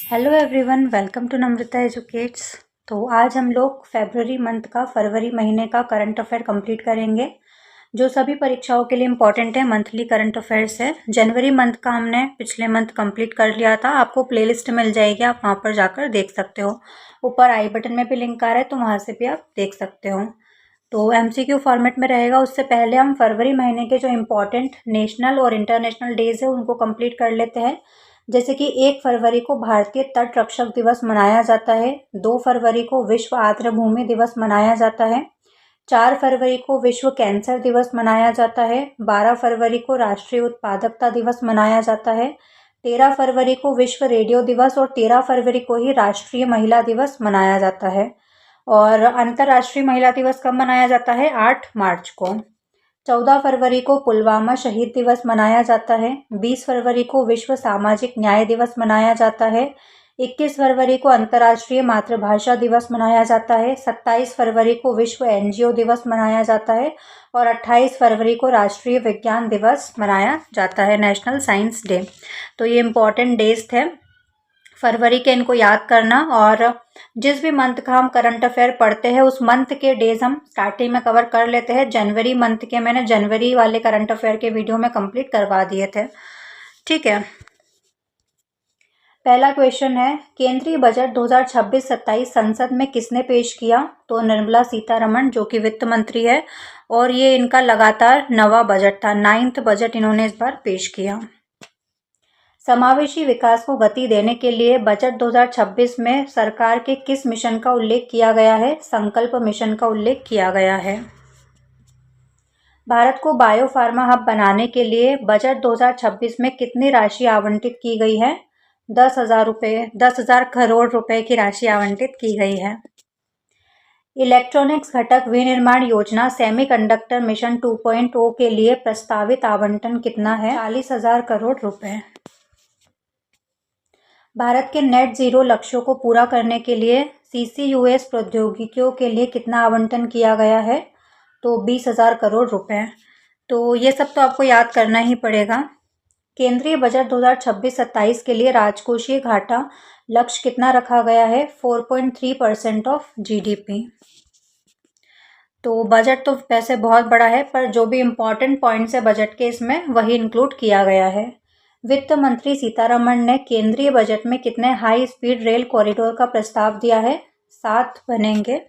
Hello everyone, welcome to Namrata educates. तो आज हम लोग फरवरी मंथ का फरवरी महीने का करंट अफेयर कंप्लीट करेंगे, जो सभी परीक्षाओं के लिए इम्पॉर्टेंट है। मंथली करंट अफेयर्स है। जनवरी मंथ का हमने पिछले मंथ कंप्लीट कर लिया था। आपको प्लेलिस्ट मिल जाएगी, आप वहाँ पर जाकर देख सकते हो। ऊपर आई बटन में भी लिंक आ रहा है, तो वहाँ से भी आप देख सकते हो। तो एमसीक्यू फॉर्मेट में रहेगा। उससे पहले हम फरवरी महीने के जो इम्पोर्टेंट नेशनल और इंटरनेशनल डेज है उनको कंप्लीट कर लेते हैं। जैसे कि 1 फरवरी को भारतीय तट रक्षक दिवस मनाया जाता है। 2 फरवरी को विश्व आर्द्र भूमि दिवस मनाया जाता है। 4 फरवरी को विश्व कैंसर दिवस मनाया जाता है। 12 फरवरी को राष्ट्रीय उत्पादकता दिवस मनाया जाता है। 13 फरवरी को विश्व रेडियो दिवस और 13 फरवरी को ही राष्ट्रीय महिला दिवस मनाया जाता है। और अंतर्राष्ट्रीय महिला दिवस कब मनाया जाता है? 8 मार्च को। 14 फरवरी को पुलवामा शहीद दिवस मनाया जाता है। 20 फरवरी को विश्व सामाजिक न्याय दिवस मनाया जाता है। 21 फरवरी को अंतर्राष्ट्रीय मातृभाषा दिवस मनाया जाता है। 27 फरवरी को विश्व एनजीओ दिवस मनाया जाता है। और 28 फरवरी को राष्ट्रीय विज्ञान दिवस मनाया जाता है, नेशनल साइंस डे। तो ये इम्पोर्टेंट डेज थे फरवरी के, इनको याद करना। और जिस भी मंथ का हम करंट अफेयर पढ़ते हैं उस मंथ के डेज हम स्टार्टिंग में कवर कर लेते हैं। जनवरी मंथ के मैंने जनवरी वाले करंट अफेयर के वीडियो में कंप्लीट करवा दिए थे। ठीक है, पहला क्वेश्चन है, केंद्रीय बजट 2026-27 संसद में किसने पेश किया? तो निर्मला सीतारमण, जो कि वित्त मंत्री है। और ये इनका लगातार नवा बजट था, 9th बजट इन्होंने इस बार पेश किया। समावेशी विकास को गति देने के लिए बजट 2026 में सरकार के किस मिशन का उल्लेख किया गया है? संकल्प मिशन का उल्लेख किया गया है। भारत को बायोफार्मा हब बनाने के लिए बजट 2026 में कितनी राशि आवंटित की गई है? 10,000 करोड़ रुपए की राशि आवंटित की गई है। इलेक्ट्रॉनिक्स घटक विनिर्माण योजना सेमीकंडक्टर मिशन 2.0 के लिए प्रस्तावित आवंटन कितना है? 40,000 करोड़ रुपए। भारत के नेट जीरो लक्ष्यों को पूरा करने के लिए सीसीयूएस प्रौद्योगिकियों के लिए कितना आवंटन किया गया है? तो 20,000 करोड़ रुपए। तो ये सब तो आपको याद करना ही पड़ेगा। केंद्रीय बजट 2026-27 के लिए राजकोषीय घाटा लक्ष्य कितना रखा गया है? 4.3% ऑफ जीडीपी। तो बजट तो वैसे बहुत बड़ा है, पर जो भी इम्पोर्टेंट पॉइंट्स है बजट के इसमें वही इंक्लूड किया गया है। वित्त मंत्री सीतारमण ने केंद्रीय बजट में कितने हाई स्पीड रेल कॉरिडोर का प्रस्ताव दिया है? 7 बनेंगे।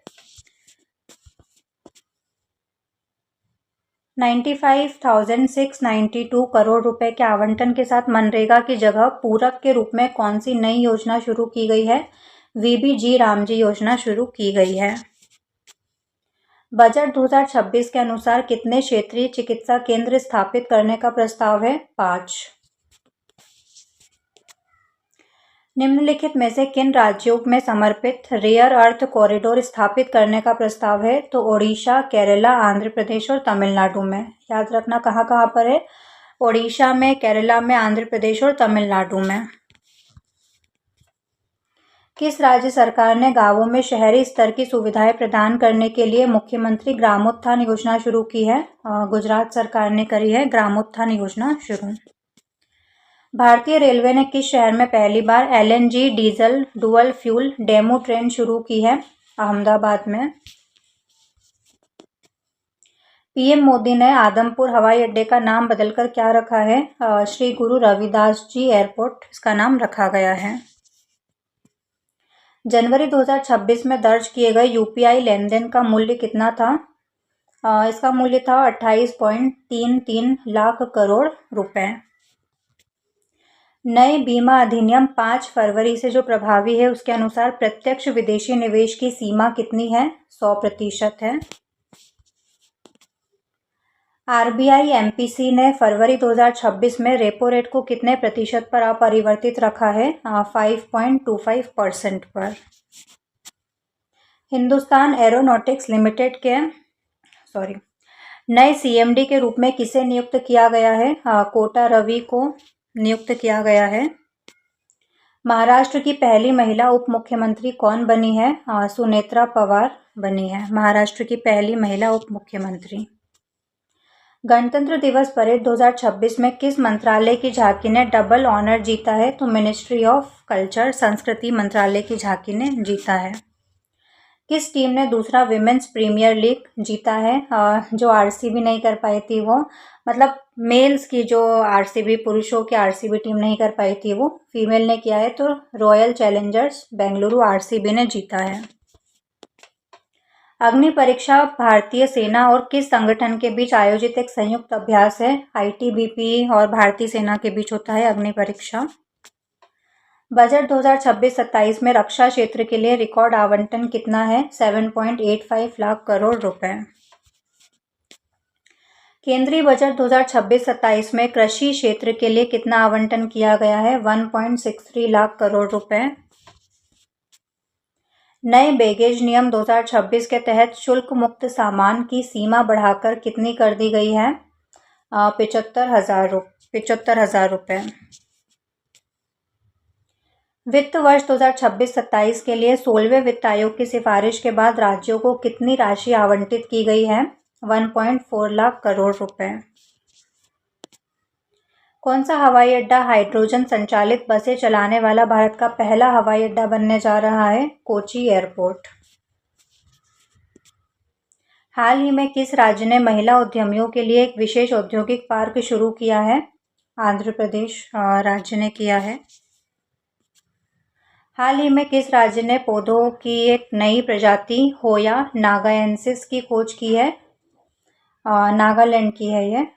95,692 करोड़ रुपए के आवंटन के साथ मनरेगा की जगह पूरक के रूप में कौन सी नई योजना शुरू की गई है? वीबीजी रामजी योजना शुरू की गई है। बजट 2026 के अनुसार कितने क्षेत्रीय चिकित्सा केंद्र स्थापित करने का प्रस्ताव है? 5। निम्नलिखित में से किन राज्यों में समर्पित रेयर अर्थ कॉरिडोर स्थापित करने का प्रस्ताव है? तो ओडिशा, केरला, आंध्र प्रदेश और तमिलनाडु में। याद रखना कहाँ कहाँ पर है? ओडिशा में, केरला में, आंध्र प्रदेश और तमिलनाडु में। किस राज्य सरकार ने गांवों में शहरी स्तर की सुविधाएं प्रदान करने के लिए मुख्यमंत्री ग्रामोत्थान योजना शुरू की है? गुजरात सरकार ने करी है ग्रामोत्थान योजना शुरू। भारतीय रेलवे ने किस शहर में पहली बार LNG diesel dual fuel DEMU train शुरू की है? अहमदाबाद में। पीएम मोदी ने आदमपुर हवाई अड्डे का नाम बदलकर क्या रखा है? श्री गुरु रविदास जी एयरपोर्ट इसका नाम रखा गया है। जनवरी 2026 में दर्ज किए गए यूपीआई लेन देन का मूल्य कितना था? इसका मूल्य था 28.33 लाख करोड़ रुपए। नए बीमा अधिनियम 5 फरवरी से जो प्रभावी है उसके अनुसार प्रत्यक्ष विदेशी निवेश की सीमा कितनी है? 100% है। आरबीआई एमपीसी ने फरवरी 2026 में रेपो रेट को कितने प्रतिशत पर अपरिवर्तित रखा है? 5.25% पर। हिंदुस्तान एरोनॉटिक्स लिमिटेड के नए सीएमडी के रूप में किसे नियुक्त किया गया है? कोटा रवि को नियुक्त किया गया है। महाराष्ट्र की पहली महिला उप मुख्यमंत्री कौन बनी है? सुनेत्रा पवार बनी है महाराष्ट्र की पहली महिला उप मुख्यमंत्री। गणतंत्र दिवस परेड 2026 में किस मंत्रालय की झांकी ने डबल ऑनर जीता है? तो मिनिस्ट्री ऑफ कल्चर, संस्कृति मंत्रालय की झांकी ने जीता है। किस टीम ने दूसरा विमेंस प्रीमियर लीग जीता है? जो आरसीबी नहीं कर पाई थी वो, मतलब मेल्स की जो आरसीबी, पुरुषों की आरसीबी टीम नहीं कर पाई थी वो फीमेल ने किया है, तो रॉयल चैलेंजर्स बेंगलुरु आरसीबी ने जीता है। अग्नि परीक्षा भारतीय सेना और किस संगठन के बीच आयोजित एक संयुक्त अभ्यास है? आईटीबीपी और भारतीय सेना के बीच होता है अग्नि परीक्षा। बजट 2026-27 में रक्षा क्षेत्र के लिए रिकॉर्ड आवंटन कितना है? 7.85 लाख करोड़ रुपए। केंद्रीय बजट 2026-27 में कृषि क्षेत्र के लिए कितना आवंटन किया गया है? 1.63 लाख करोड़ रुपए। नए बैगेज नियम 2026 के तहत शुल्क मुक्त सामान की सीमा बढ़ाकर कितनी कर दी गई है? 75,000 रुपये। वित्त वर्ष 2026-27 के लिए 16वें वित्त आयोग की सिफारिश के बाद राज्यों को कितनी राशि आवंटित की गई है? 1.4 लाख करोड़ रुपए। कौन सा हवाई अड्डा हाइड्रोजन संचालित बसें चलाने वाला भारत का पहला हवाई अड्डा बनने जा रहा है? कोची एयरपोर्ट। हाल ही में किस राज्य ने महिला उद्यमियों के लिए एक विशेष औद्योगिक पार्क शुरू किया है? आंध्र प्रदेश राज्य ने किया है। हाल ही में किस राज्य ने पौधों की एक नई प्रजाति होया नागाएंसिस की खोज की है? नागालैंड की है ये।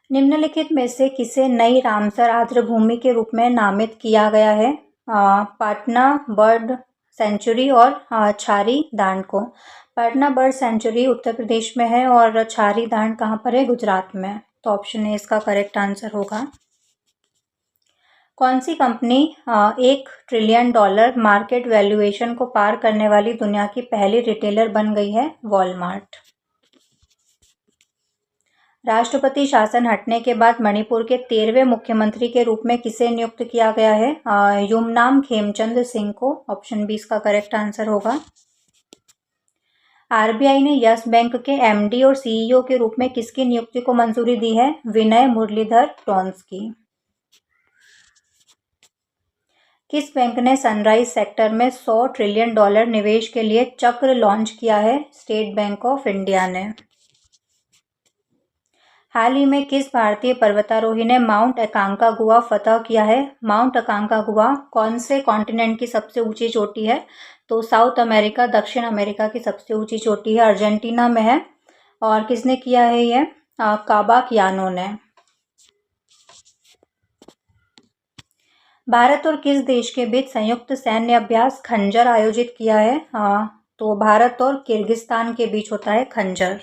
निम्नलिखित में से किसे नई रामसर आर्द्रभूमि के रूप में नामित किया गया है? पाटना बर्ड सेंचुरी और छारी दांड को। पाटना बर्ड सेंचुरी उत्तर प्रदेश में है और छारी दांड कहाँ पर है? गुजरात में। तो ऑप्शन ए इसका करेक्ट आंसर होगा। कौन सी कंपनी $1 ट्रिलियन मार्केट वैल्यूएशन को पार करने वाली दुनिया की पहली रिटेलर बन गई है? वॉलमार्ट। राष्ट्रपति शासन हटने के बाद मणिपुर के 13वें मुख्यमंत्री के रूप में किसे नियुक्त किया गया है? युमनाम खेमचंद सिंह को। ऑप्शन बी इसका करेक्ट आंसर होगा। आरबीआई ने यस बैंक के एमडी और सीईओ के रूप में किसकी नियुक्ति को मंजूरी दी है? विनय मुरलीधर टॉन्स की। किस बैंक ने सनराइज सेक्टर में $100 ट्रिलियन निवेश के लिए चक्र लॉन्च किया है? स्टेट बैंक ऑफ इंडिया ने। हाल ही में किस भारतीय पर्वतारोही ने माउंट अकांकागुआ फतह किया है? माउंट अकांकागुआ कौन से कॉन्टिनेंट की सबसे ऊंची चोटी है? तो साउथ अमेरिका, दक्षिण अमेरिका की सबसे ऊंची चोटी है, अर्जेंटीना में है। और किसने किया है ये? काबाकियानो ने। भारत और किस देश के बीच संयुक्त सैन्य अभ्यास खंजर आयोजित किया है? तो भारत और किर्गिस्तान के बीच होता है खंजर।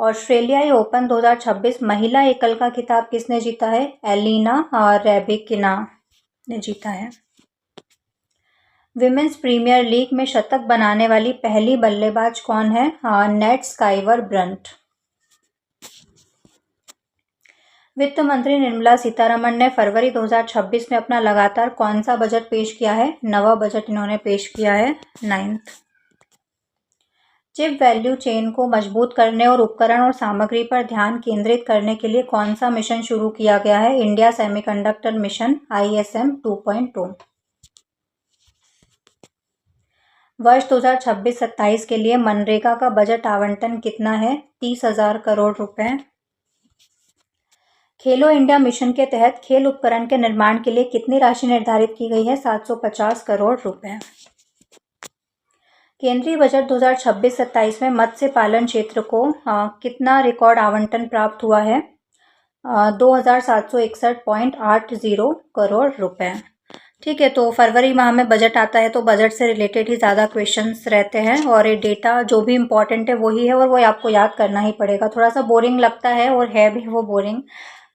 ऑस्ट्रेलियाई ओपन 2026 महिला एकल का खिताब किसने जीता है? एलिना रैबिकिना ने जीता है। विमेंस प्रीमियर लीग में शतक बनाने वाली पहली बल्लेबाज कौन है? Nat Sciver Brunt. वित्त मंत्री निर्मला सीतारमण ने फरवरी 2026 में अपना लगातार कौन सा बजट पेश किया है? नवा बजट इन्होंने पेश किया है, 9th। चिप वैल्यू चेन को मजबूत करने और उपकरण और सामग्री पर ध्यान केंद्रित करने के लिए कौन सा मिशन शुरू किया गया है? India semiconductor mission ISM 2.2। वर्ष 2026-27 के लिए मनरेगा का बजट आवंटन कितना है? 30,000 करोड़ रुपए। खेलो इंडिया मिशन के तहत खेल उपकरण के निर्माण के लिए कितनी राशि निर्धारित की गई है? 750 करोड़ रुपए। केंद्रीय बजट 2026-27 में मत्स्य पालन क्षेत्र को कितना रिकॉर्ड आवंटन प्राप्त हुआ है? 2,761.80 करोड़ रुपए। ठीक है, तो फरवरी माह में बजट आता है तो बजट से रिलेटेड ही ज़्यादा क्वेश्चंस रहते हैं और ये डेटा जो भी इम्पोर्टेंट है वही है और वो आपको याद करना ही पड़ेगा। थोड़ा सा बोरिंग लगता है और है भी वो बोरिंग,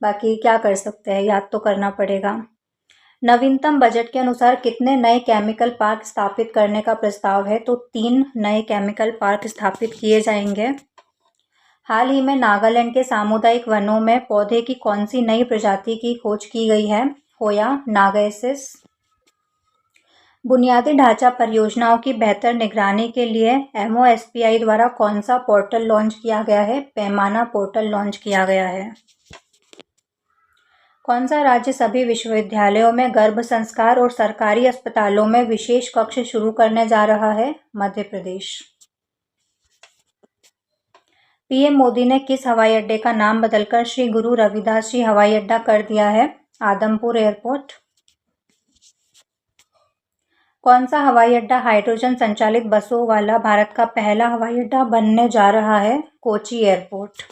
बाकी क्या कर सकते हैं, याद तो करना पड़ेगा। नवीनतम बजट के अनुसार कितने नए केमिकल पार्क स्थापित करने का प्रस्ताव है? तो 3 नए केमिकल पार्क स्थापित किए जाएंगे। हाल ही में नागालैंड के सामुदायिक वनों में पौधे की कौन सी नई प्रजाति की खोज की गई है? होया नागाएंसिस। बुनियादी ढांचा परियोजनाओं की बेहतर निगरानी के लिए MoSPI द्वारा कौन सा पोर्टल लॉन्च किया गया है? पैमाना पोर्टल लॉन्च किया गया है। कौन सा राज्य सभी विश्वविद्यालयों में गर्भ संस्कार और सरकारी अस्पतालों में विशेष कक्ष शुरू करने जा रहा है? मध्य प्रदेश। पीएम मोदी ने किस हवाई अड्डे का नाम बदलकर श्री गुरु रविदास जी हवाई अड्डा कर दिया है? आदमपुर एयरपोर्ट। कौन सा हवाई अड्डा हाइड्रोजन संचालित बसों वाला भारत का पहला हवाई अड्डा बनने जा रहा है? कोची एयरपोर्ट।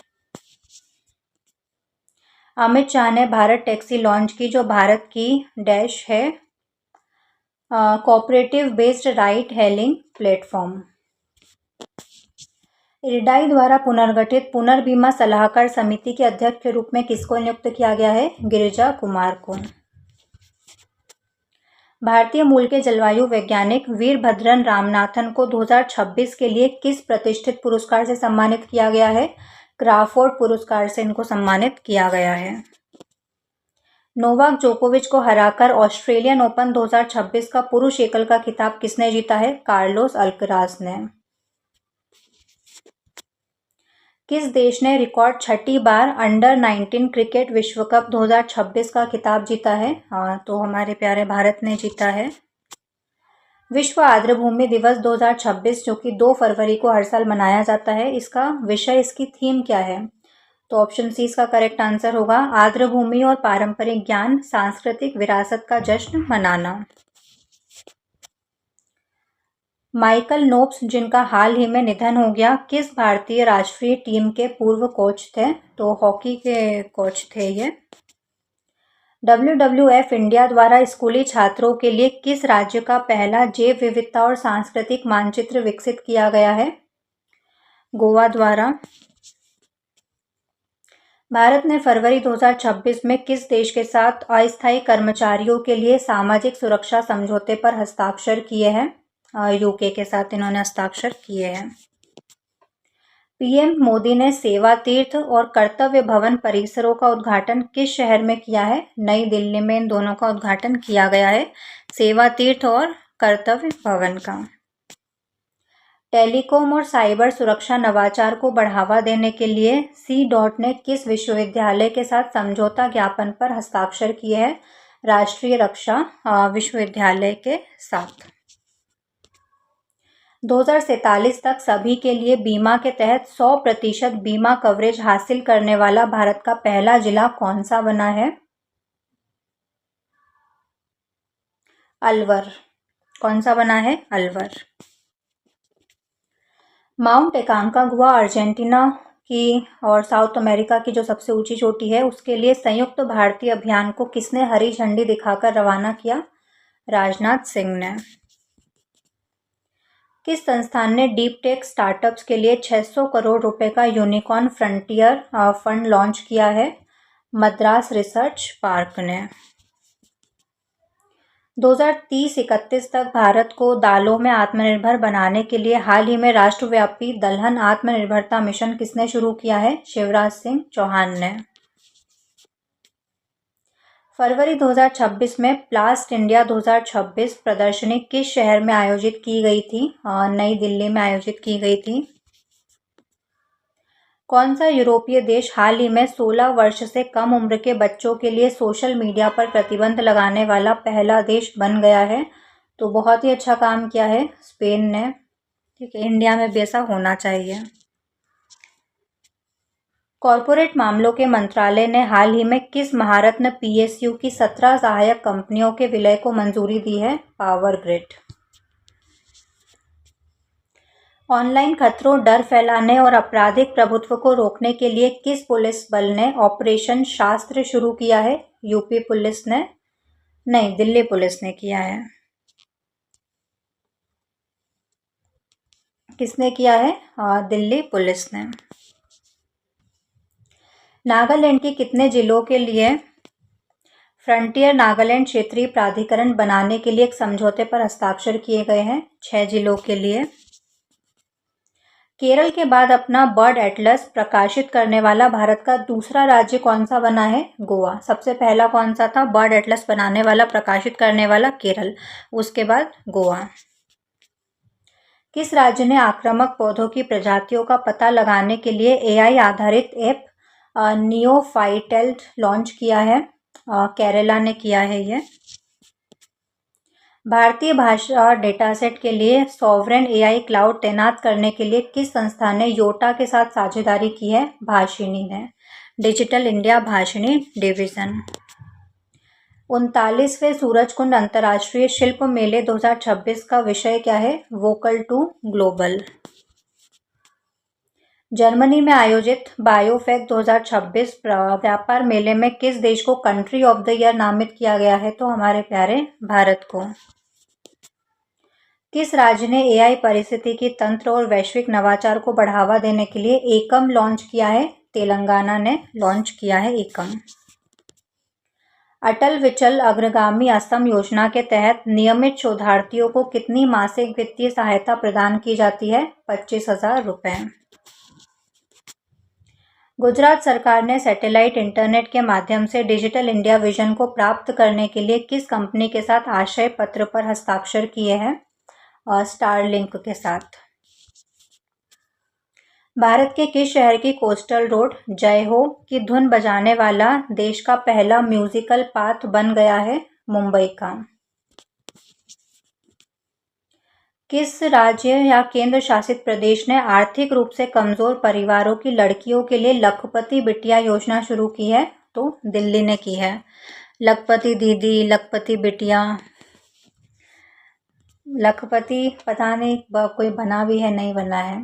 अमित शाह ने भारत टैक्सी लॉन्च की, जो भारत की डैश है cooperative based ride hailing platform. IRDAI द्वारा पुनर्गठित पुनर्बीमा सलाहकार समिति के अध्यक्ष के रूप में किसको नियुक्त किया गया है? गिरिजा कुमार को। भारतीय मूल के जलवायु वैज्ञानिक वीरभद्रन रामनाथन को 2026 के लिए किस प्रतिष्ठित पुरस्कार से सम्मानित किया गया है? क्राफोर्ड पुरस्कार से इनको सम्मानित किया गया है। नोवाक जोकोविच को हराकर ऑस्ट्रेलियन ओपन 2026 का पुरुष एकल का खिताब किसने जीता है? कार्लोस अल्कराज ने। किस देश ने रिकॉर्ड छठी बार अंडर-19 क्रिकेट विश्व कप 2026 का खिताब जीता है? तो हमारे प्यारे भारत ने जीता है। विश्व आर्द्रभूमि दिवस 2026 जो कि 2 फरवरी को हर साल मनाया जाता है, इसका विषय, इसकी थीम क्या है? तो ऑप्शन सी इसका करेक्ट आंसर होगा, आर्द्रभूमि और पारंपरिक ज्ञान, सांस्कृतिक विरासत का जश्न मनाना। माइकल नोप्स, जिनका हाल ही में निधन हो गया, किस भारतीय राष्ट्रीय टीम के पूर्व कोच थे? तो हॉकी के कोच थे ये। WWF इंडिया द्वारा स्कूली छात्रों के लिए किस राज्य का पहला जैव विविधता और सांस्कृतिक मानचित्र विकसित किया गया है? गोवा द्वारा। भारत ने फरवरी 2026 में किस देश के साथ अस्थायी कर्मचारियों के लिए सामाजिक सुरक्षा समझौते पर हस्ताक्षर किए हैं? यूके के साथ इन्होंने हस्ताक्षर किए हैं। पीएम मोदी ने सेवा तीर्थ और कर्तव्य भवन परिसरों का उद्घाटन किस शहर में किया है? नई दिल्ली में इन दोनों का उद्घाटन किया गया है, सेवा तीर्थ और कर्तव्य भवन का। टेलीकॉम और साइबर सुरक्षा नवाचार को बढ़ावा देने के लिए C. ने किस विश्वविद्यालय के साथ समझौता ज्ञापन पर हस्ताक्षर किए हैं? राष्ट्रीय रक्षा विश्वविद्यालय के साथ। 2047 तक सभी के लिए बीमा के तहत 100% बीमा कवरेज हासिल करने वाला भारत का पहला जिला कौन सा बना है? अलवर। कौन सा बना है? अलवर। माउंट एकांकागुआ अर्जेंटीना की और साउथ अमेरिका की जो सबसे ऊंची चोटी है, उसके लिए संयुक्त भारतीय अभियान को किसने हरी झंडी दिखाकर रवाना किया? राजनाथ सिंह ने। किस संस्थान ने डीप टेक स्टार्टअप्स के लिए 600 करोड़ रुपए का यूनिकॉर्न फ्रंटियर फंड लॉन्च किया है? मद्रास रिसर्च पार्क ने। 2030-31 तक भारत को दालों में आत्मनिर्भर बनाने के लिए हाल ही में राष्ट्रव्यापी दलहन आत्मनिर्भरता मिशन किसने शुरू किया है? शिवराज सिंह चौहान ने। फरवरी 2026 में प्लास्ट इंडिया 2026 प्रदर्शनी किस शहर में आयोजित की गई थी? नई दिल्ली में आयोजित की गई थी। कौन सा यूरोपीय देश हाल ही में 16 वर्ष से कम उम्र के बच्चों के लिए सोशल मीडिया पर प्रतिबंध लगाने वाला पहला देश बन गया है? तो बहुत ही अच्छा काम किया है स्पेन ने। ठीक है, इंडिया में भी ऐसा होना चाहिए। कॉरपोरेट मामलों के मंत्रालय ने हाल ही में किस महारत्न PSU की 17 सहायक कंपनियों के विलय को मंजूरी दी है? Power grid. ऑनलाइन खतरों, डर फैलाने और आपराधिक प्रभुत्व को रोकने के लिए किस पुलिस बल ने ऑपरेशन शास्त्र शुरू किया है? यूपी पुलिस ने। नहीं, दिल्ली पुलिस ने किया है। किसने किया है? दिल्ली पुलिस ने। नागालैंड के कितने जिलों के लिए फ्रंटियर नागालैंड क्षेत्रीय प्राधिकरण बनाने के लिए एक समझौते पर हस्ताक्षर किए गए हैं? 6 जिलों के लिए। केरल के बाद अपना बर्ड एटलस प्रकाशित करने वाला भारत का दूसरा राज्य कौन सा बना है? गोवा। सबसे पहला कौन सा था बर्ड एटलस बनाने वाला, प्रकाशित करने वाला? केरल। उसके बाद गोवा। किस राज्य ने आक्रामक पौधों की प्रजातियों का पता लगाने के लिए एआई आधारित ऐप नियोफाइटेल्ड लॉन्च किया है? केरला ने किया है ये। भारतीय भाषा डेटासेट के लिए सॉवरेन एआई क्लाउड तैनात करने के लिए किस संस्था ने योटा के साथ साझेदारी की है? भाषिणी ने। Digital India Bhashini division. 39वें Surajkund अंतर्राष्ट्रीय शिल्प मेले 2026 का विषय क्या है? Vocal to global. जर्मनी में आयोजित बायोफेक 2026 व्यापार मेले में किस देश को कंट्री ऑफ द ईयर नामित किया गया है? तो हमारे प्यारे भारत को। किस राज्य ने एआई पारिस्थितिकी तंत्र और वैश्विक नवाचार को बढ़ावा देने के लिए एकम लॉन्च किया है? तेलंगाना ने लॉन्च किया है एकम। अटल विचल अग्रगामी असम योजना के तहत नियमित शोधार्थियों को कितनी मासिक वित्तीय सहायता प्रदान की जाती है? 25,000 रुपये। गुजरात सरकार ने सैटेलाइट इंटरनेट के माध्यम से डिजिटल इंडिया विजन को प्राप्त करने के लिए किस कंपनी के साथ आशय पत्र पर हस्ताक्षर किए हैं? स्टारलिंक के साथ। भारत के किस शहर की कोस्टल रोड जय हो की धुन बजाने वाला देश का पहला म्यूजिकल पाथ बन गया है? मुंबई का। किस राज्य या केंद्र शासित प्रदेश ने आर्थिक रूप से कमजोर परिवारों की लड़कियों के लिए लखपति बिटिया योजना शुरू की है? तो दिल्ली ने की है। लखपति दीदी, लखपति बिटिया, लखपति पता नहीं कोई बना भी है, नहीं बना है।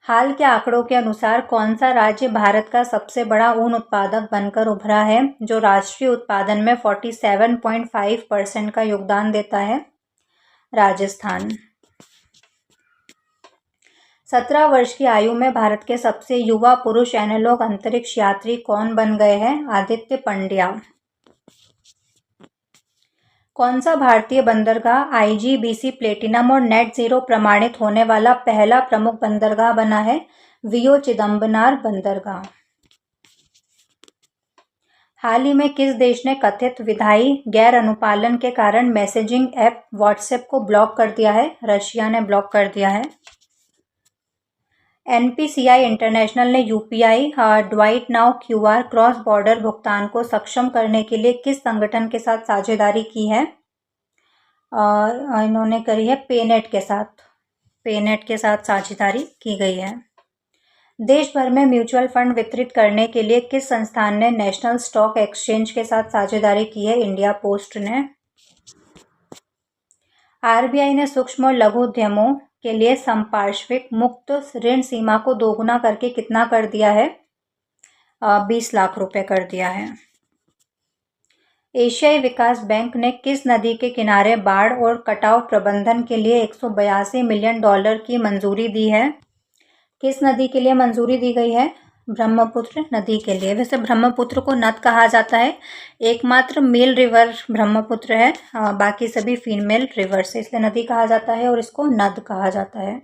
हाल के आंकड़ों के अनुसार कौन सा राज्य भारत का सबसे बड़ा ऊन उत्पादक बनकर उभरा है, जो राष्ट्रीय उत्पादन में 47.5% का योगदान देता है? राजस्थान। 17 वर्ष की आयु में भारत के सबसे युवा पुरुष एनालॉग अंतरिक्ष यात्री कौन बन गए हैं? आदित्य पंड्या। कौन सा भारतीय बंदरगाह आईजीबीसी प्लेटिनम और नेट जीरो प्रमाणित होने वाला पहला प्रमुख बंदरगाह बना है? वीओ चिदम्बरनार बंदरगाह। हाल ही में किस देश ने कथित विधायी गैर अनुपालन के कारण मैसेजिंग ऐप व्हाट्सएप को ब्लॉक कर दिया है? रशिया ने ब्लॉक कर दिया है। एनपीसीआई इंटरनेशनल ने UPI Dwight now QR cross border भुगतान को सक्षम करने के लिए किस संगठन के साथ साझेदारी की है? इन्होंने करी है पेनेट के साथ साझेदारी की गई है। देश भर में म्यूचुअल फंड वितरित करने के लिए किस संस्थान ने नेशनल स्टॉक एक्सचेंज के साथ साझेदारी की है? इंडिया पोस्ट ने। आरबीआई ने सूक्ष्म और लघु उद्यमों के लिए संपार्श्विक मुक्त ऋण सीमा को दोगुना करके कितना कर दिया है? 20 लाख रुपए कर दिया है। एशियाई विकास बैंक ने किस नदी के किनारे बाढ़ और कटाव प्रबंधन के लिए $182 मिलियन की मंजूरी दी है? किस नदी के लिए मंजूरी दी गई है? ब्रह्मपुत्र नदी के लिए। वैसे ब्रह्मपुत्र को नद कहा जाता है, एकमात्र मेल रिवर ब्रह्मपुत्र है, बाकी सभी फीमेल रिवर से, इसलिए नदी कहा जाता है और इसको नद कहा जाता है।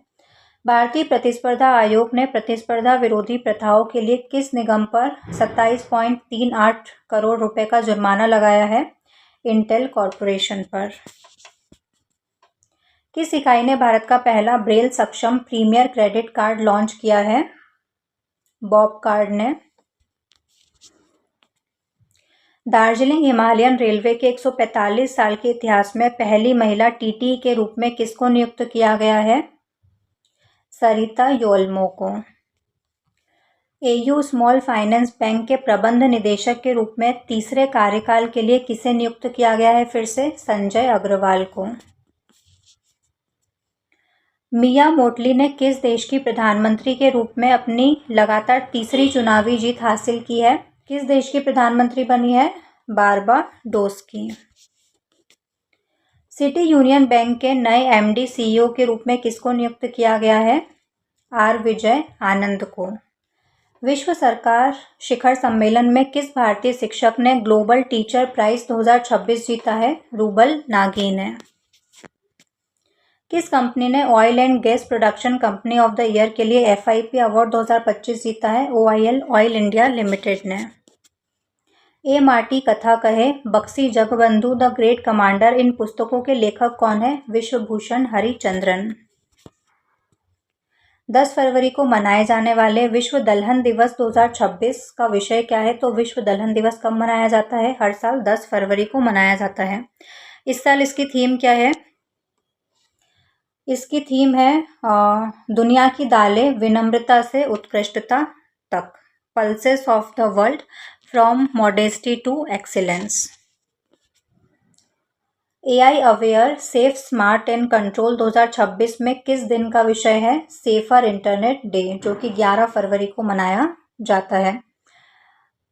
भारतीय प्रतिस्पर्धा आयोग ने प्रतिस्पर्धा विरोधी प्रथाओं के लिए किस निगम पर 27.38 करोड़ रुपए का जुर्माना लगाया है? इंटेल कॉरपोरेशन पर। किस इकाई ने भारत का पहला ब्रेल सक्षम प्रीमियर क्रेडिट कार्ड लॉन्च किया है? बॉब कार्ड ने। दार्जिलिंग हिमालयन रेलवे के 145 साल के इतिहास में पहली महिला टीटी के रूप में किसको नियुक्त किया गया है? सरिता योल्मो को। एयू स्मॉल फाइनेंस बैंक के प्रबंध निदेशक के रूप में तीसरे कार्यकाल के लिए किसे नियुक्त किया गया है? फिर से संजय अग्रवाल को। मिया मोटली ने किस देश की प्रधानमंत्री के रूप में अपनी लगातार तीसरी चुनावी जीत हासिल की है? किस देश की प्रधानमंत्री बनी है? बारबाडोस की। सिटी यूनियन बैंक के नए एमडी सीईओ के रूप में किसको नियुक्त किया गया है? आर विजय आनंद को। विश्व सरकार शिखर सम्मेलन में किस भारतीय शिक्षक ने ग्लोबल टीचर प्राइज 2026 जीता है? रूबल नागी ने। किस कंपनी ने oil and gas production company of the year के लिए FIP अवार्ड 2025 जीता है? OIL ऑयल इंडिया लिमिटेड ने। ए माटी कथा कहे, Baxi Jagabandhu the great commander, इन पुस्तकों के लेखक कौन है? विश्वभूषण हरिचंद्रन। 10 फरवरी को मनाए जाने वाले विश्व दलहन दिवस 2026 का विषय क्या है? तो विश्व दलहन दिवस कब मनाया जाता है? हर साल 10 फरवरी को मनाया जाता है। इस साल इसकी थीम क्या है? इसकी थीम है दुनिया की दालें, विनम्रता से उत्कृष्टता तक, pulses of the world from modesty to excellence. AI aware safe smart and control 2026 में किस दिन का विषय है? सेफर इंटरनेट डे, जो कि 11 फरवरी को मनाया जाता है।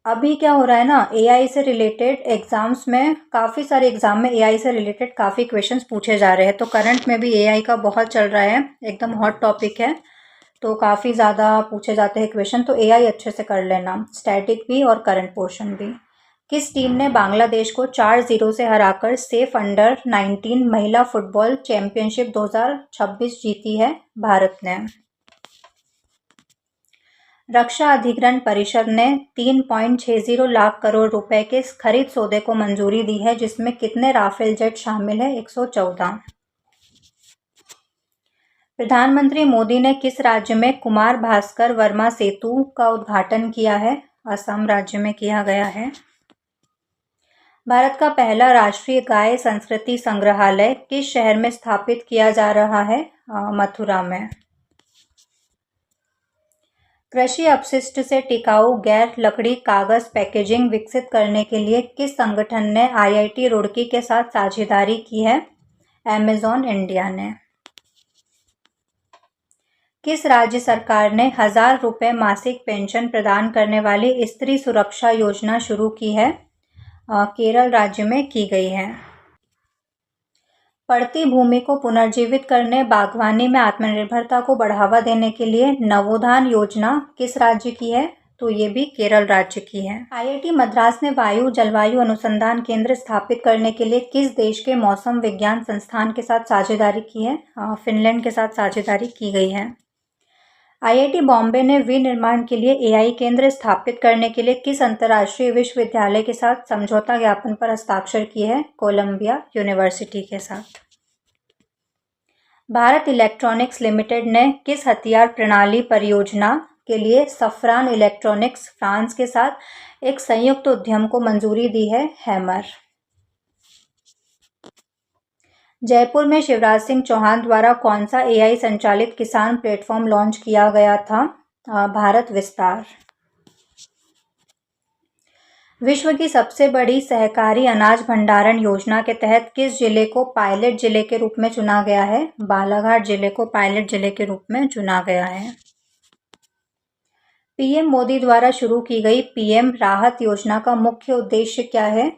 अभी क्या हो रहा है ना, AI से रिलेटेड एग्जाम्स में, काफ़ी सारे एग्जाम में AI से रिलेटेड काफ़ी क्वेश्चंस पूछे जा रहे हैं। तो करंट में भी AI का बहुत चल रहा है, एकदम हॉट टॉपिक है, तो काफ़ी ज़्यादा पूछे जाते हैं क्वेश्चन। तो AI अच्छे से कर लेना, स्टैटिक भी और करंट पोर्शन भी। किस टीम ने बांग्लादेश को 4-0 से हराकर सेफ अंडर 19 महिला फुटबॉल चैंपियनशिप 2026 जीती है? भारत ने। रक्षा अधिग्रहण परिषद ने 3.60 लाख करोड़ रुपए के खरीद सौदे को मंजूरी दी है, जिसमें कितने राफेल जेट शामिल है? 114। प्रधानमंत्री मोदी ने किस राज्य में कुमार भास्कर वर्मा सेतु का उद्घाटन किया है? असम राज्य में किया गया है। भारत का पहला राष्ट्रीय गाय संस्कृति संग्रहालय किस शहर में स्थापित किया जा रहा है? मथुरा में। कृषि अपशिष्ट से टिकाऊ गैर लकड़ी कागज पैकेजिंग विकसित करने के लिए किस संगठन ने IIT रुड़की के साथ साझेदारी की है? अमेज़न इंडिया ने। किस राज्य सरकार ने 1000 रुपये मासिक पेंशन प्रदान करने वाली स्त्री सुरक्षा योजना शुरू की है? केरल राज्य में की गई है। पड़ती भूमि को पुनर्जीवित करने, बागवानी में आत्मनिर्भरता को बढ़ावा देने के लिए नवोत्थान योजना किस राज्य की है? तो ये भी केरल राज्य की है। IIT मद्रास ने वायु जलवायु अनुसंधान केंद्र स्थापित करने के लिए किस देश के मौसम विज्ञान संस्थान के साथ साझेदारी की है? फिनलैंड के साथ साझेदारी की गई है। IIT बॉम्बे ने विनिर्माण के लिए AI केंद्र स्थापित करने के लिए किस अंतर्राष्ट्रीय विश्वविद्यालय के साथ समझौता ज्ञापन पर हस्ताक्षर किए हैं? कोलंबिया यूनिवर्सिटी के साथ। भारत इलेक्ट्रॉनिक्स लिमिटेड ने किस हथियार प्रणाली परियोजना के लिए सफ्रान इलेक्ट्रॉनिक्स फ्रांस के साथ एक संयुक्त उद्यम को मंजूरी दी है? हैमर। जयपुर में शिवराज सिंह चौहान द्वारा कौन सा AI संचालित किसान प्लेटफॉर्म लॉन्च किया गया था? भारत विस्तार। विश्व की सबसे बड़ी सहकारी अनाज भंडारण योजना के तहत किस जिले को पायलट जिले के रूप में चुना गया है? बालाघाट जिले को पायलट जिले के रूप में चुना गया है। PM मोदी द्वारा शुरू की गई PM राहत योजना का मुख्य उद्देश्य क्या है?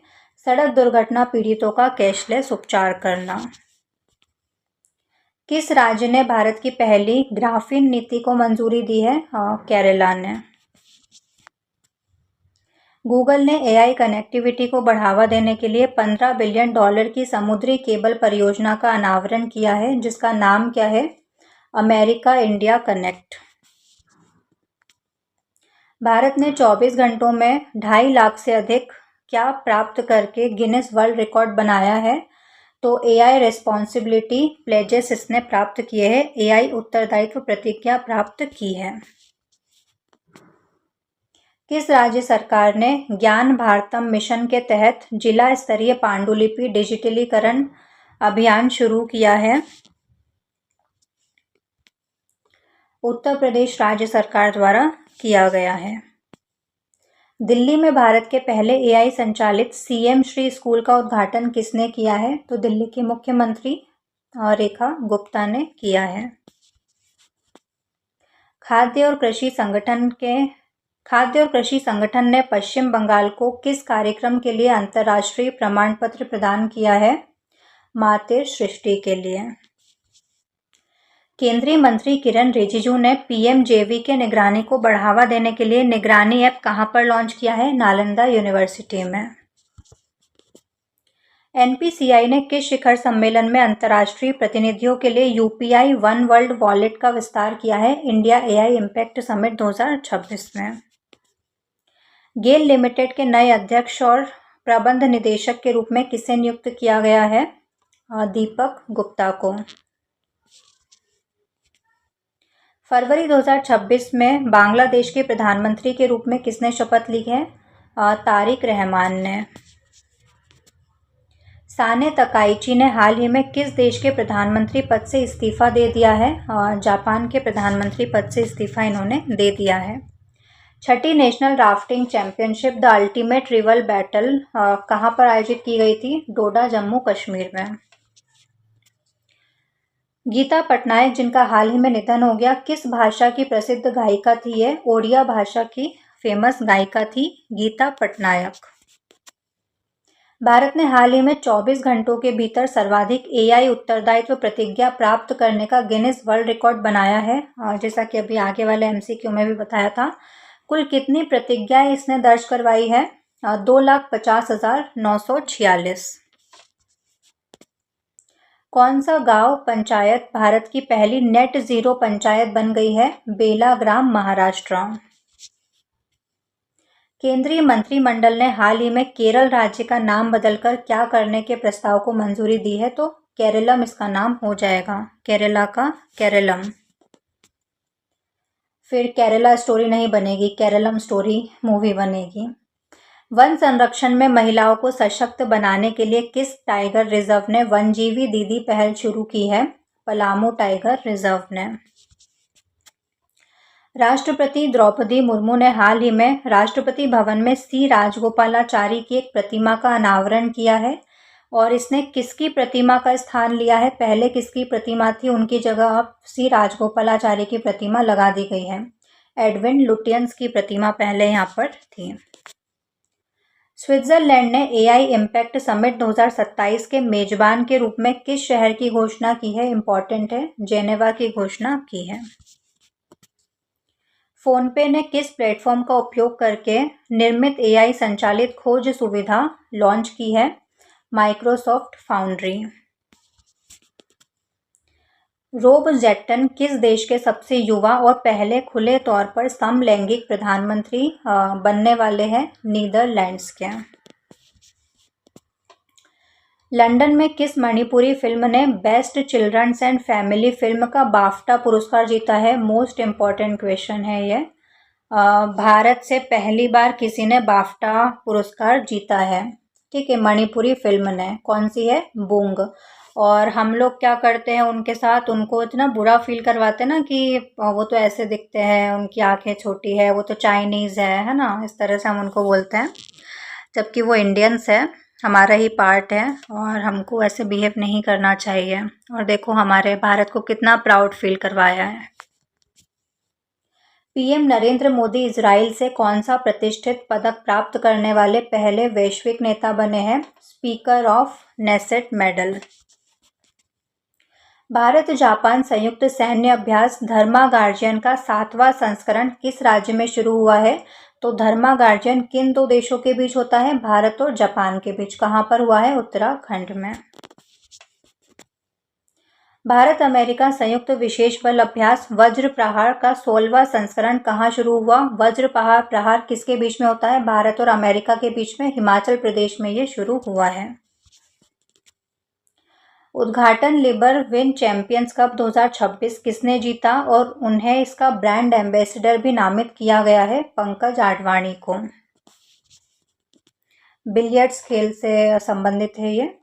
सड़क दुर्घटना पीड़ितों का कैशलेस उपचार करना। किस राज्य ने भारत की पहली ग्राफीन नीति को मंजूरी दी है? केरला ने। गूगल ने AI कनेक्टिविटी को बढ़ावा देने के लिए $15 बिलियन की समुद्री केबल परियोजना का अनावरण किया है, जिसका नाम क्या है? America India connect. भारत ने 24 घंटों में 2.5 लाख से अधिक क्या प्राप्त करके गिनीज वर्ल्ड रिकॉर्ड बनाया है? तो AI रेस्पॉन्सिबिलिटी प्लेजेस इसने प्राप्त किए हैं, AI उत्तरदायित्व प्रतिज्ञा प्राप्त की है। किस राज्य सरकार ने ज्ञान भारतम मिशन के तहत जिला स्तरीय पांडुलिपि डिजिटलीकरण अभियान शुरू किया है? उत्तर प्रदेश राज्य सरकार द्वारा किया गया है। दिल्ली में भारत के पहले AI संचालित CM श्री स्कूल का उद्घाटन किसने किया है? तो दिल्ली की मुख्यमंत्री रेखा गुप्ता ने किया है। खाद्य और कृषि संगठन ने पश्चिम बंगाल को किस कार्यक्रम के लिए अंतर्राष्ट्रीय प्रमाण पत्र प्रदान किया है? मातृ सृष्टि के लिए। केंद्रीय मंत्री किरण रिजिजू ने PMJV के निगरानी को बढ़ावा देने के लिए निगरानी ऐप कहां पर लॉन्च किया है? नालंदा यूनिवर्सिटी में। एनपीसीआई ने किस शिखर सम्मेलन में अंतर्राष्ट्रीय प्रतिनिधियों के लिए यूपीआई वन वर्ल्ड वॉलेट का विस्तार किया है? इंडिया एआई इम्पैक्ट समिट 2026 में। गेल लिमिटेड के नए अध्यक्ष और प्रबंध निदेशक के रूप में किसे नियुक्त किया गया है? दीपक गुप्ता को। फरवरी 2026 में बांग्लादेश के प्रधानमंत्री के रूप में किसने शपथ ली है? तारिक रहमान ने। साने तकाइची ने हाल ही में किस देश के प्रधानमंत्री पद से इस्तीफा दे दिया है? जापान के प्रधानमंत्री पद से इस्तीफा इन्होंने दे दिया है। छठी national rafting championship the ultimate river battle कहाँ पर आयोजित की गई थी? डोडा, जम्मू कश्मीर में। गीता पटनायक, जिनका हाल ही में निधन हो गया, किस भाषा की प्रसिद्ध गायिका थी? ये ओडिया भाषा की फेमस गायिका थी गीता पटनायक। भारत ने हाल ही में 24 घंटों के भीतर सर्वाधिक एआई उत्तरदायित्व प्रतिज्ञा प्राप्त करने का गिनीज वर्ल्ड रिकॉर्ड बनाया है। जैसा कि अभी आगे वाले एमसीक्यू में भी बताया था, कुल कितनी प्रतिज्ञाएं इसने दर्ज करवाई है? 2,50,946। कौन सा गांव पंचायत भारत की पहली नेट जीरो पंचायत बन गई है? बेलाग्राम, महाराष्ट्र। केंद्रीय मंत्रिमंडल ने हाल ही में केरल राज्य का नाम बदलकर क्या करने के प्रस्ताव को मंजूरी दी है? तो केरलम इसका नाम हो जाएगा, केरला का केरलम। फिर केरला स्टोरी नहीं बनेगी, केरलम स्टोरी मूवी बनेगी। वन संरक्षण में महिलाओं को सशक्त बनाने के लिए किस टाइगर रिजर्व ने वनजीवी दीदी पहल शुरू की है? पलामू टाइगर रिजर्व ने। राष्ट्रपति द्रौपदी मुर्मू ने हाल ही में राष्ट्रपति भवन में सी राजगोपालाचारी की एक प्रतिमा का अनावरण किया है और इसने किसकी प्रतिमा का स्थान लिया है? पहले किसकी प्रतिमा थी, उनकी जगह अब सी राजगोपालाचारी की प्रतिमा लगा दी गई है। एडविन लुटियंस की प्रतिमा पहले यहाँ पर थी। स्विट्जरलैंड ने एआई इम्पैक्ट समिट 2027 के मेजबान के रूप में किस शहर की घोषणा की है? इंपॉर्टेंट है, जेनेवा की घोषणा की है। फोनपे ने किस प्लेटफॉर्म का उपयोग करके निर्मित एआई संचालित खोज सुविधा लॉन्च की है? Microsoft foundry. रोब जेटन किस देश के सबसे युवा और पहले खुले तौर पर समलैंगिक प्रधानमंत्री बनने वाले हैं? नीदरलैंड्स के। लंदन में किस मणिपुरी फिल्म ने best children's and family film का बाफ्टा पुरस्कार जीता है? मोस्ट इम्पॉर्टेंट क्वेश्चन है ये। भारत से पहली बार किसी ने बाफ्टा पुरस्कार जीता है, ठीक है, मणिपुरी फिल्म ने। कौन सी है? बूंग। और हम लोग क्या करते हैं उनके साथ, उनको इतना बुरा फील करवाते हैं ना कि वो तो ऐसे दिखते हैं, उनकी आंखें छोटी है, वो तो चाइनीज़ है ना, इस तरह से हम उनको बोलते हैं, जबकि वो इंडियंस है, हमारा ही पार्ट है और हमको ऐसे बिहेव नहीं करना चाहिए। और देखो हमारे भारत को कितना प्राउड फील करवाया है। पीएम नरेंद्र मोदी इजराइल से कौन सा प्रतिष्ठित पदक प्राप्त करने वाले पहले वैश्विक नेता बने हैं? Speaker of Knesset medal. Bharat Japan संयुक्त सैन्य अभ्यास धर्मा गार्जियन का 7वां संस्करण किस राज्य में शुरू हुआ है? तो धर्मा गार्जियन किन दो देशों के बीच होता है? भारत और जापान के बीच। कहाँ पर हुआ है? उत्तराखंड में। भारत अमेरिका संयुक्त विशेष बल अभ्यास वज्र प्रहार का 16वां संस्करण कहाँ शुरू हुआ? वज्र प्रहार किसके बीच में होता है? भारत और अमेरिका के बीच में, हिमाचल प्रदेश में ये शुरू हुआ है। उद्घाटन लिबर विन चैंपियंस कप 2026 किसने जीता और उन्हें इसका ब्रांड एम्बेसडर भी नामित किया गया है? पंकज आडवाणी को। बिलियर्ड्स खेल से संबंधित है ये।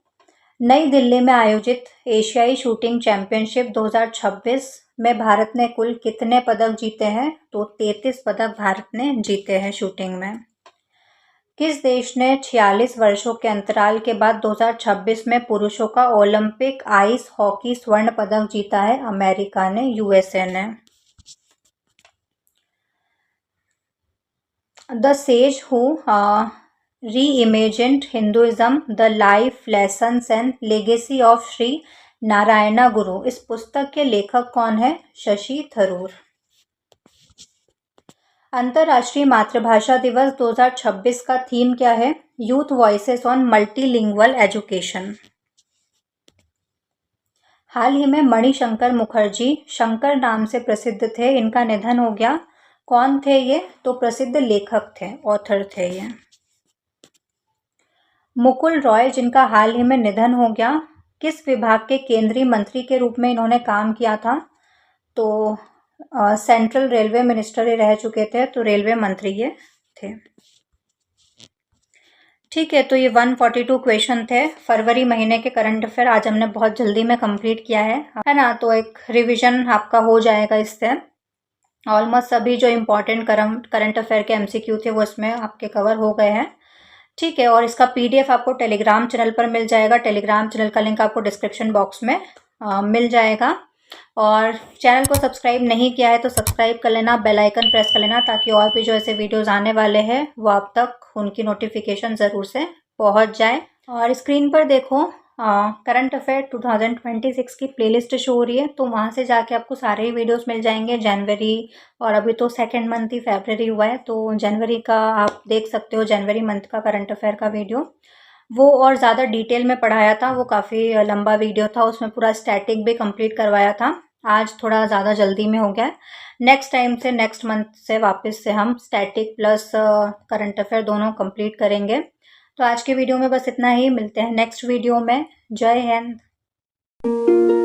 नई दिल्ली में आयोजित एशियाई शूटिंग चैंपियनशिप 2026 में भारत ने कुल कितने पदक जीते हैं? तो 33 पदक भारत ने जीते हैं शूटिंग में। किस देश ने 46 वर्षों के अंतराल के बाद 2026 में पुरुषों का ओलंपिक आइस हॉकी स्वर्ण पदक जीता है? अमेरिका ने, यूएसए ने। The sage who reimagined Hinduism, the life lessons and legacy of Shri Narayana Guru, इस पुस्तक के लेखक कौन है? शशि थरूर। अंतर्राष्ट्रीय मातृभाषा दिवस 2026 का थीम क्या है? Youth voices on multilingual education. हाल ही में मणिशंकर मुखर्जी शंकर नाम से प्रसिद्ध थे, इनका निधन हो गया। कौन थे ये? तो प्रसिद्ध लेखक थे, ऑथर थे ये। मुकुल रॉय जिनका हाल ही में निधन हो गया, किस विभाग के केंद्रीय मंत्री के रूप में इन्होंने काम किया था? तो सेंट्रल रेलवे मिनिस्टर रह चुके थे, तो रेलवे मंत्री ये थे। ठीक है, तो ये 142 क्वेश्चन थे फरवरी महीने के करंट अफेयर। आज हमने बहुत जल्दी में कंप्लीट किया है ना। तो एक रिवीजन आपका हो जाएगा इससे। ऑलमोस्ट सभी जो इम्पोर्टेंट करंट अफेयर के एमसीक्यू थे वो इसमें आपके कवर हो गए हैं। ठीक है, और इसका पीडीएफ आपको टेलीग्राम चैनल पर मिल जाएगा। टेलीग्राम चैनल का लिंक आपको डिस्क्रिप्शन बॉक्स में मिल जाएगा। और चैनल को सब्सक्राइब नहीं किया है तो सब्सक्राइब कर लेना, बेल आइकन प्रेस कर लेना, ताकि और भी जो ऐसे वीडियोस आने वाले हैं वो आप तक उनकी नोटिफिकेशन ज़रूर से पहुंच जाए। और स्क्रीन पर देखो, करंट अफेयर 2026 की प्लेलिस्ट शो हो रही है, तो वहाँ से जाके आपको सारे ही वीडियोस मिल जाएंगे जनवरी। और अभी तो सेकेंड मंथ ही फरवरी हुआ है, तो जनवरी का आप देख सकते हो, जनवरी मंथ का करंट अफेयर का वीडियो वो और ज़्यादा डिटेल में पढ़ाया था। वो काफ़ी लंबा वीडियो था, उसमें पूरा स्टैटिक भी कंप्लीट करवाया था। आज थोड़ा ज़्यादा जल्दी में हो गया। नेक्स्ट टाइम से, नेक्स्ट मंथ से वापस से हम स्टैटिक प्लस करंट अफेयर दोनों कंप्लीट करेंगे। तो आज के वीडियो में बस इतना ही। मिलते हैं नेक्स्ट वीडियो में। जय हिंद।